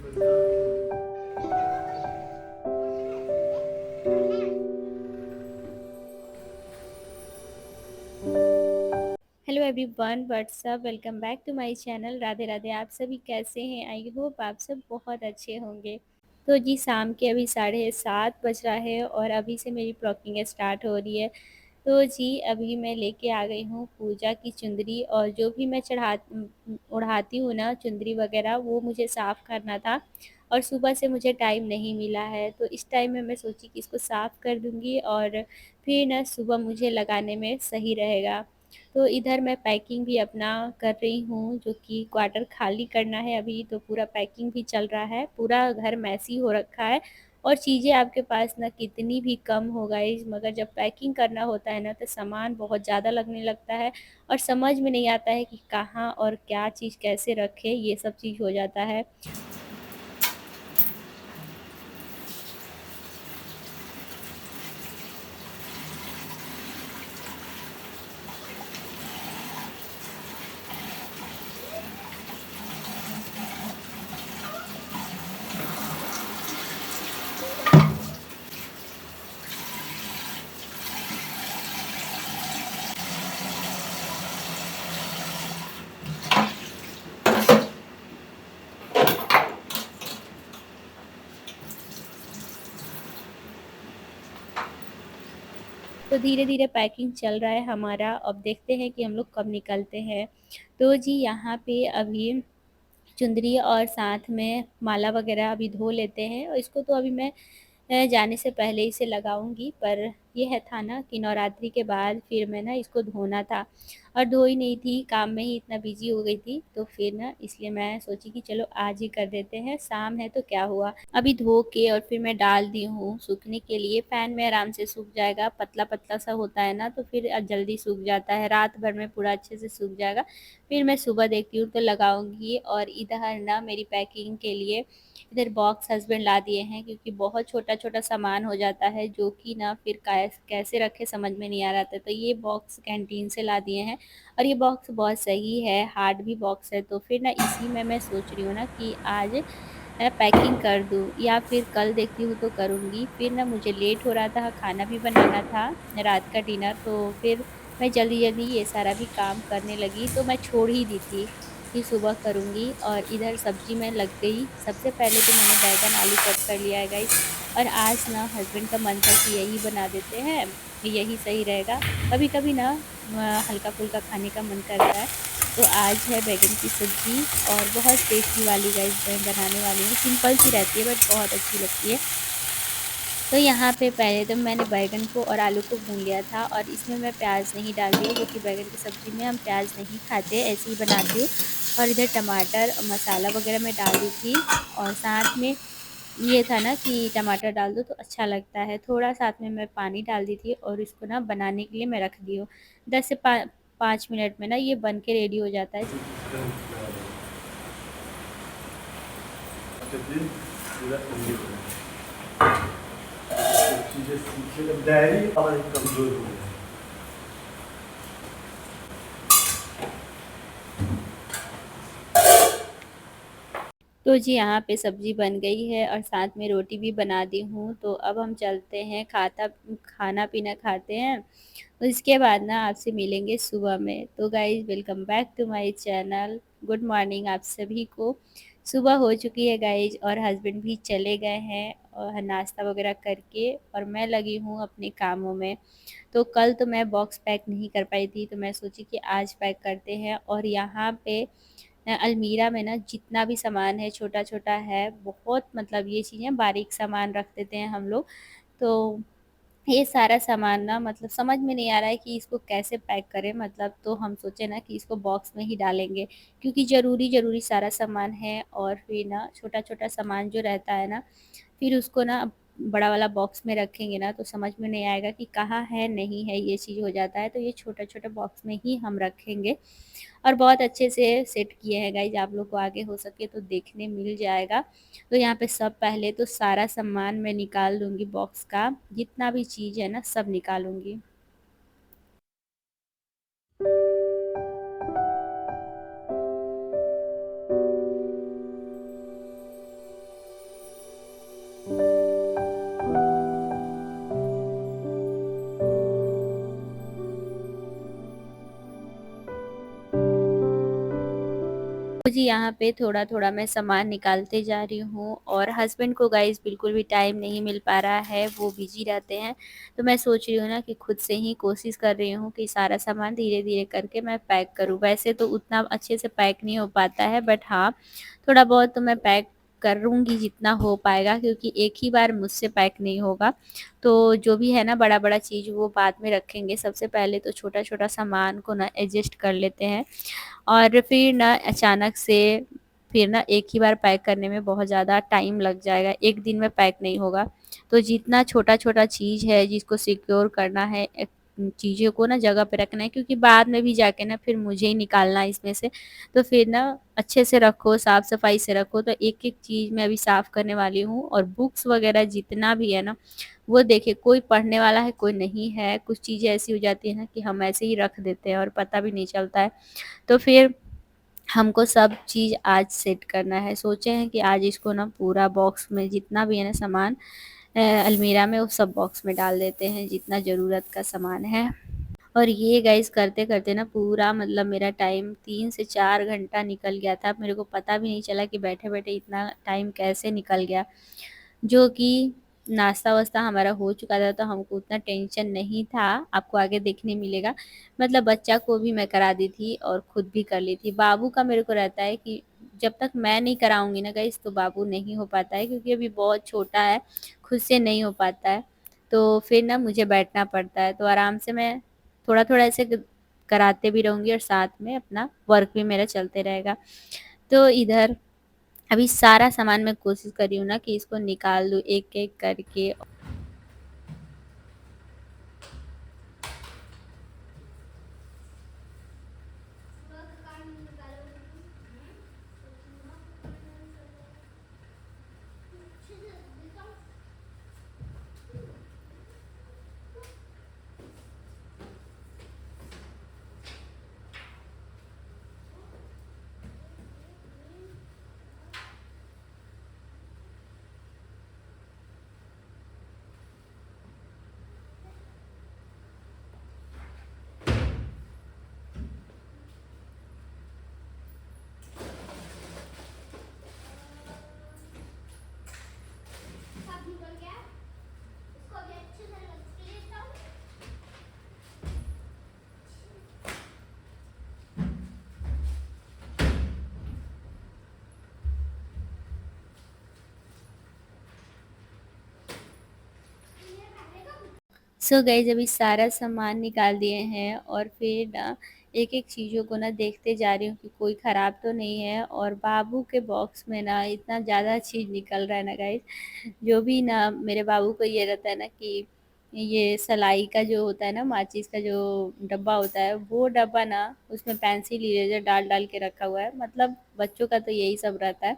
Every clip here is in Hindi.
Hello everyone, what's up, welcome back to my channel. Radhe Radhe. आप सभी कैसे हैं? आई होप आप सब बहुत अच्छे होंगे। तो जी, शाम के अभी 7:30 बज रहा है और अभी से मेरी ब्लॉगिंग स्टार्ट हो रही है। तो जी, अभी मैं लेके आ गई हूँ पूजा की चुंदरी, और जो भी मैं ओढ़ाती हूँ ना चुंदरी वगैरह, वो मुझे साफ़ करना था और सुबह से मुझे टाइम नहीं मिला है। तो इस टाइम में मैं सोची कि इसको साफ़ कर दूँगी और फिर ना सुबह मुझे लगाने में सही रहेगा। तो इधर मैं पैकिंग भी अपना कर रही हूँ, जो कि क्वार्टर खाली करना है अभी, तो पूरा पैकिंग भी चल रहा है। पूरा घर मैसी हो रखा है और चीज़ें आपके पास ना कितनी भी कम हो गाइस, मगर जब पैकिंग करना होता है ना तो सामान बहुत ज़्यादा लगने लगता है और समझ में नहीं आता है कि कहाँ और क्या चीज़ कैसे रखें, ये सब चीज़ हो जाता है। तो धीरे-धीरे पैकिंग चल रहा है हमारा, अब देखते हैं कि हम लोग कब निकलते हैं। तो जी, यहाँ पे अभी चुंदरी और साथ में माला वगैरह अभी धो लेते हैं, और इसको तो अभी मैं जाने से पहले इसे लगाऊँगी, पर ये है था ना कि नवरात्रि के बाद फिर मैं ना इसको धोना था और धो ही नहीं थी, काम में ही इतना बिज़ी हो गई थी, तो फिर ना इसलिए मैं सोची कि चलो आज ही कर देते हैं, शाम है तो क्या हुआ। अभी धो के और फिर मैं डाल दी हूँ सूखने के लिए, फ़ैन में आराम से सूख जाएगा, पतला-पतला सा होता है ना तो फिर जल्दी सूख जाता है, रात भर में पूरा अच्छे से सूख जाएगा। फिर मैं सुबह देखती हूँ तो लगाऊँगी। और इधर ना मेरी पैकिंग के लिए इधर बॉक्स हस्बैंड ला दिए हैं, क्योंकि बहुत छोटा-छोटा सामान हो जाता है जो कि ना फिर कैसे रखें समझ में नहीं आ रहा था। तो ये बॉक्स कैंटीन से ला दिए हैं और ये बॉक्स बहुत सही है, हार्ड भी बॉक्स है, तो फिर ना इसी में मैं सोच रही हूँ ना कि आज पैकिंग कर दूँ या फिर कल देखती हूँ तो करूँगी। फिर ना मुझे लेट हो रहा था, खाना भी बनाना था, रात का डिनर, तो फिर मैं जल्दी-जल्दी ये सारा भी काम करने लगी, तो मैं छोड़ ही दी थी कि सुबह करूँगी। और इधर सब्ज़ी में लग गई। सबसे पहले तो मैंने बैंगन आलू कट कर लिया है गाइस, और आज ना हस्बैंड का मन था कि यही बना देते हैं, यही सही रहेगा। कभी-कभी ना हल्का-फुल्का खाने का मन करता है, तो आज है बैंगन की सब्ज़ी, और बहुत टेस्टी वाली गाइस मैं बनाने वाली हूँ। सिंपल सी रहती है बट बहुत अच्छी लगती है। तो यहाँ पे पहले तो मैंने बैंगन को और आलू को भून लिया था, और इसमें मैं प्याज़ नहीं डाल रही हूँ, क्योंकि बैंगन की सब्ज़ी में हम प्याज़ नहीं खाते, ऐसे ही बनाती हूँ। और इधर टमाटर मसाला वग़ैरह मैं डाल दी थी, और साथ में ये था ना कि टमाटर डाल दो तो अच्छा लगता है। थोड़ा साथ में मैं पानी डाल दी थी और इसको ना बनाने के लिए मैं रख दी हूँ। 10 से 5 मिनट में ना ये बन के रेडी हो जाता है। चीज़ें सीखिए जब डायरी हमारी कमज़ोर हो गई। तो जी, यहाँ पे सब्ज़ी बन गई है और साथ में रोटी भी बना दी हूँ। तो अब हम चलते हैं, खाना-पीना खाते हैं। उसके बाद ना आपसे मिलेंगे सुबह में। तो guys, welcome back to my channel. Good morning आप सभी को। सुबह हो चुकी है गाइज़, और हस्बैंड भी चले गए हैं और नाश्ता वग़ैरह करके, और मैं लगी हूँ अपने कामों में। तो कल तो मैं बॉक्स पैक नहीं कर पाई थी, तो मैं सोची कि आज पैक करते हैं। और यहाँ पे अलमीरा में ना जितना भी सामान है, छोटा-छोटा है, बहुत मतलब ये चीज़ें बारीक सामान रख देते हैं हम लोग। तो ये सारा सामान ना मतलब समझ में नहीं आ रहा है कि इसको कैसे पैक करें, मतलब तो हम सोचे ना कि इसको बॉक्स में ही डालेंगे, क्योंकि ज़रूरी सारा सामान है। और फिर ना छोटा-छोटा सामान जो रहता है ना, फिर उसको ना बड़ा वाला बॉक्स में रखेंगे ना तो समझ में नहीं आएगा कि कहाँ है, नहीं है, ये चीज़ हो जाता है। तो ये छोटा-छोटा बॉक्स में ही हम रखेंगे, और बहुत अच्छे से सेट किए हैं गाइज़, आप लोग को आगे हो सके तो देखने मिल जाएगा। तो यहाँ पे सब पहले तो सारा सामान मैं निकाल लूँगी बॉक्स का, जितना भी चीज़ है ना सब निकालूँगी। जी, यहाँ पे थोड़ा-थोड़ा मैं सामान निकालते जा रही हूँ और हस्बैंड को गाइस बिल्कुल भी टाइम नहीं मिल पा रहा है, वो बिज़ी रहते हैं। तो मैं सोच रही हूँ ना कि खुद से ही कोशिश कर रही हूँ कि सारा सामान धीरे-धीरे करके मैं पैक करूँ। वैसे तो उतना अच्छे से पैक नहीं हो पाता है, बट हाँ, थोड़ा बहुत तो मैं पैक करूँगी जितना हो पाएगा, क्योंकि एक ही बार मुझसे पैक नहीं होगा। तो जो भी है ना बड़ा-बड़ा चीज़ वो बाद में रखेंगे। सबसे पहले तो छोटा-छोटा सामान को ना एडजस्ट कर लेते हैं, और फिर ना अचानक से फिर ना एक ही बार पैक करने में बहुत ज़्यादा टाइम लग जाएगा, एक दिन में पैक नहीं होगा। तो जितना छोटा-छोटा चीज़ है जिसको सिक्योर करना है, चीज़ों को ना जगह पे रखना है, क्योंकि बाद में भी जाके ना फिर मुझे ही निकालना है इसमें से। तो फिर ना अच्छे से रखो, साफ-सफाई से रखो। तो एक-एक चीज़ मैं अभी साफ करने वाली हूँ, और बुक्स वगैरह जितना भी है ना, वो देखिए कोई पढ़ने वाला है, कोई नहीं है। कुछ चीज़ें ऐसी हो जाती हैं ना कि हम ऐसे ही रख देते हैं और पता भी नहीं चलता है। तो फिर हमको सब चीज़ आज सेट करना है। सोचे हैं कि आज इसको ना पूरा बॉक्स में जितना भी है ना सामान अलमीरा में, वो सब बॉक्स में डाल देते हैं जितना ज़रूरत का सामान है। और ये गाइस करते-करते ना पूरा मतलब मेरा टाइम 3 से 4 घंटा निकल गया था। मेरे को पता भी नहीं चला कि बैठे-बैठे इतना टाइम कैसे निकल गया। जो कि नाश्ता-वास्ता हमारा हो चुका था, तो हमको उतना टेंशन नहीं था, आपको आगे देखने मिलेगा। मतलब बच्चा को भी मैं करा दी थी और खुद भी कर ली थी। बाबू का मेरे को रहता है कि जब तक मैं नहीं कराऊँगी ना गाइस, तो बाबू नहीं हो पाता है, क्योंकि अभी बहुत छोटा है, खुद से नहीं हो पाता है। तो फिर ना मुझे बैठना पड़ता है, तो आराम से मैं थोड़ा-थोड़ा ऐसे कराते भी रहूँगी और साथ में अपना वर्क भी मेरा चलते रहेगा। तो इधर अभी सारा सामान मैं कोशिश कर रही हूँ ना कि इसको निकाल दूँ एक-एक करके। सो गाइस अभी सारा सामान निकाल दिए हैं, और फिर ना एक-एक चीज़ों को ना देखते जा रही हूँ कि कोई ख़राब तो नहीं है। और बाबू के बॉक्स में ना इतना ज़्यादा चीज़ निकल रहा है ना गाइस, जो भी ना मेरे बाबू को ये रहता है ना कि ये सलाई का जो होता है ना, माचिस का जो डब्बा होता है, वो डब्बा ना उसमें पेंसिल इरेज़र डाल-डाल के रखा हुआ है। मतलब बच्चों का तो यही सब रहता है।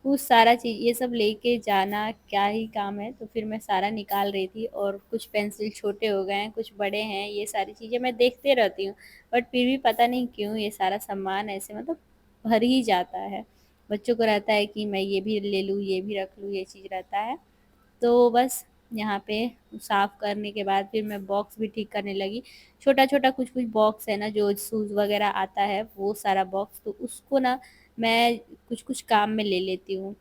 वो सारा चीज़ ये सब लेके जाना क्या ही काम है। तो फिर मैं सारा निकाल रही थी, और कुछ पेंसिल छोटे हो गए हैं, कुछ बड़े हैं, ये सारी चीज़ें मैं देखते रहती हूँ। बट फिर भी पता नहीं क्यों ये सारा सामान ऐसे मतलब भर ही जाता है। बच्चों को रहता है कि मैं ये भी ले लूँ, ये भी रख लूँ, ये चीज़ रहता है। तो बस यहाँ पे साफ़ करने के बाद फिर मैं बॉक्स भी ठीक करने लगी। छोटा-छोटा कुछ-कुछ बॉक्स है ना, जो शूज़ वग़ैरह आता है, वो सारा बॉक्स, तो उसको ना मैं कुछ-कुछ काम में ले लेती हूँ।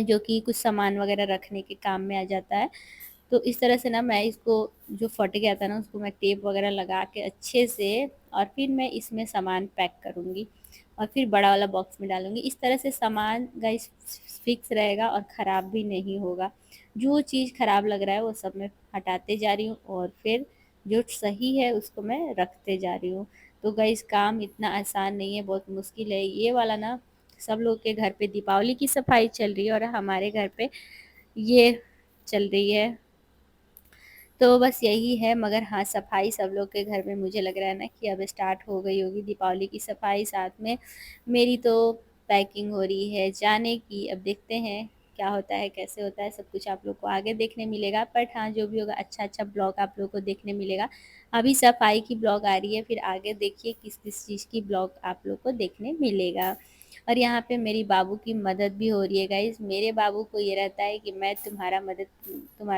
जो कि कुछ सामान वग़ैरह रखने के काम में आ जाता है। तो इस तरह से ना मैं इसको, जो फट गया था ना, उसको मैं टेप वग़ैरह लगा के अच्छे से, और फिर मैं इसमें सामान पैक करूँगी, और फिर बड़ा वाला बॉक्स में डालूँगी। इस तरह से सामान गाइस फिक्स रहेगा और ख़राब भी नहीं होगा। जो चीज़ ख़राब लग रहा है वो सब मैं हटाते जा रही हूँ, और फिर जो सही है उसको मैं रखते जा रही हूँ। तो गाइस काम इतना आसान नहीं है, बहुत मुश्किल है। ये वाला ना सब लोग के घर पे दीपावली की सफाई चल रही है, और हमारे घर पे ये चल रही है। तो बस यही है, मगर हाँ, सफाई सब लोग के घर में मुझे लग रहा है ना कि अब स्टार्ट हो गई होगी दीपावली की सफाई, साथ में मेरी तो पैकिंग हो रही है जाने की। अब देखते हैं क्या होता है, कैसे होता है, सब कुछ आप लोग को आगे देखने मिलेगा। बट हाँ, जो भी होगा अच्छा-अच्छा ब्लॉग आप लोग को देखने मिलेगा। अभी सफाई की ब्लॉग आ रही है, फिर आगे देखिए किस-किस चीज़ की ब्लॉग आप लोग को देखने मिलेगा। और यहाँ पे मेरी बाबू की मदद भी हो रही है गाइज़। मेरे बाबू को ये रहता है कि मैं तुम्हारा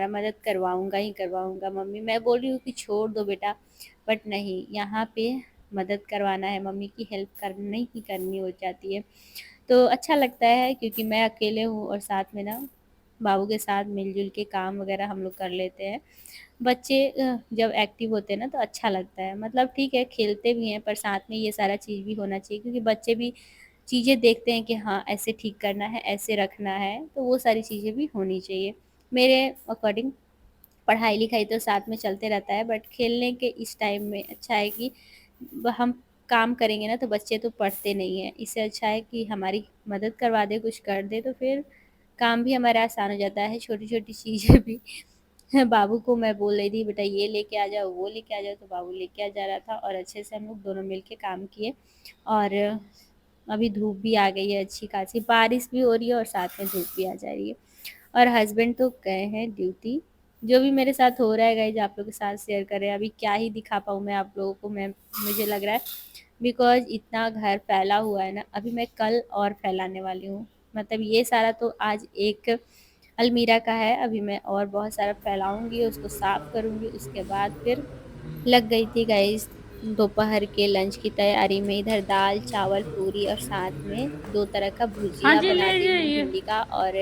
मदद करवाऊँगा ही करवाऊँगा मम्मी। मैं बोल रही हूँ कि छोड़ दो बेटा, बट नहीं, यहाँ पे मदद करवाना है, मम्मी की हेल्प करनी ही करनी हो जाती है। तो अच्छा लगता है क्योंकि मैं अकेले हूँ और साथ में ना बाबू के साथ मिल-जुल के काम वग़ैरह हम लोग कर लेते हैं। बच्चे जब एक्टिव होते हैं ना तो अच्छा लगता है। मतलब ठीक है खेलते भी हैं पर साथ में ये सारा चीज़ भी होना चाहिए क्योंकि बच्चे भी चीज़ें देखते हैं कि हाँ, ऐसे ठीक करना है, ऐसे रखना है, तो वो सारी चीज़ें भी होनी चाहिए। मेरे अकॉर्डिंग पढ़ाई-लिखाई तो साथ में चलते रहता है बट खेलने के इस टाइम में अच्छा है कि हम काम करेंगे ना तो बच्चे तो पढ़ते नहीं हैं। इससे अच्छा है कि हमारी मदद करवा दे, कुछ कर दे तो फिर काम भी हमारा आसान हो जाता है। छोटी-छोटी चीज़ें भी बाबू को मैं बोल रही थी बेटा ये लेके आ जाओ, वो लेके आ जाओ तो बाबू लेके आ जा रहा था और अच्छे से हम लोग दोनों मिल के काम किए और अभी धूप भी आ गई है अच्छी खासी, बारिश भी हो रही है और साथ में धूप भी आ जा रही है। और हस्बैंड तो गए हैं ड्यूटी। जो भी मेरे साथ हो रहा है गाइज़ आप लोगों के साथ शेयर कर रहे हैं। अभी क्या ही दिखा पाऊँ मैं आप लोगों को मैं मुझे लग रहा है बिकॉज़ इतना घर फैला हुआ है ना, अभी मैं कल और फैलाने वाली हूँ। मतलब ये सारा तो आज एक अलमीरा का है, अभी मैं और बहुत सारा फैलाऊँगी, उसको साफ़ करूँगी, उसके बाद फिर लग गई थी गाइस दोपहर के लंच की तैयारी में। इधर दाल, चावल, पूरी और साथ में 2 तरह का हाँ भुजिया जी, ले बना दी हूँ, जाइए। भिंडी का और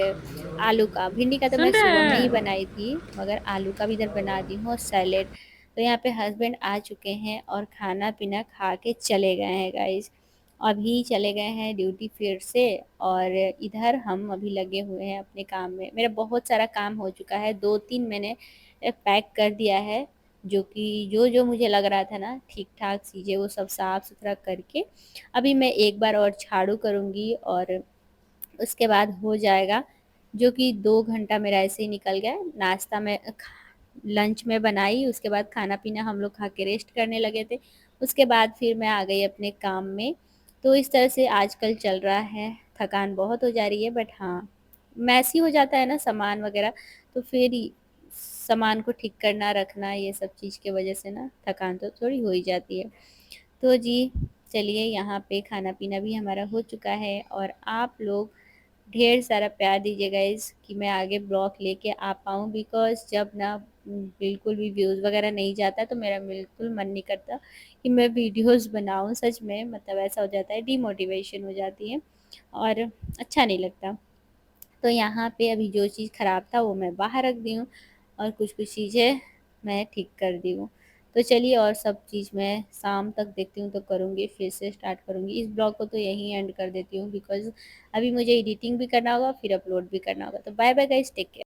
आलू का। भिंडी का तो मैं सुन रहे सुबह में ही हैं? बनाई थी, मगर आलू का भी इधर बना दी हूँ और सैलेड। तो यहाँ पे हस्बैंड आ चुके हैं और खाना-पीना खा के चले गए हैं गाइस। अभी चले गए हैं ड्यूटी फिर से और इधर हम अभी लगे हुए हैं अपने काम में। मेरा बहुत सारा काम हो चुका है, 2-3 मैंने पैक कर दिया है। जो कि जो-जो मुझे लग रहा था ना ठीक-ठाक चीज़ें वो सब साफ-सुथरा करके अभी मैं एक बार और झाड़ू करूँगी और उसके बाद हो जाएगा, जो कि 2 घंटा मेरा ऐसे ही निकल गया। नाश्ता मैं लंच में बनाई, उसके बाद खाना-पीना हम लोग खा के रेस्ट करने लगे थे। उसके बाद फिर मैं आ गई अपने काम में। तो इस तरह से आजकल चल रहा है, थकान बहुत हो जा रही है बट हाँ, मेसी हो जाता है ना सामान वग़ैरह, तो फिर सामान को ठीक करना, रखना ये सब चीज़ की वज़ह से ना थकान तो थोड़ी हो ही जाती है। तो जी, चलिए यहाँ पे खाना-पीना भी हमारा हो चुका है और आप लोग ढेर सारा प्यार दीजिए गाइज़ कि मैं आगे ब्लॉग लेके आ पाऊँ बिकॉज़ जब ना बिल्कुल भी व्यूज़ वग़ैरह नहीं जाता तो मेरा बिल्कुल मन नहीं करता कि मैं वीडियोज़ बनाऊँ सच में मतलब ऐसा हो जाता है डीमोटिवेशन हो जाती है और अच्छा नहीं लगता। तो यहाँ पे अभी जो चीज़ ख़राब था वो मैं बाहर रख दी हूँ और कुछ-कुछ चीज़ें मैं ठीक कर दी हूँ। तो चलिए और सब चीज़ मैं शाम तक देखती हूँ तो करूँगी, फिर से स्टार्ट करूँगी। इस ब्लॉग को तो यहीं एंड कर देती हूँ बिकॉज़ अभी मुझे एडिटिंग भी करना होगा, फिर अपलोड भी करना होगा। तो bye bye guys take care.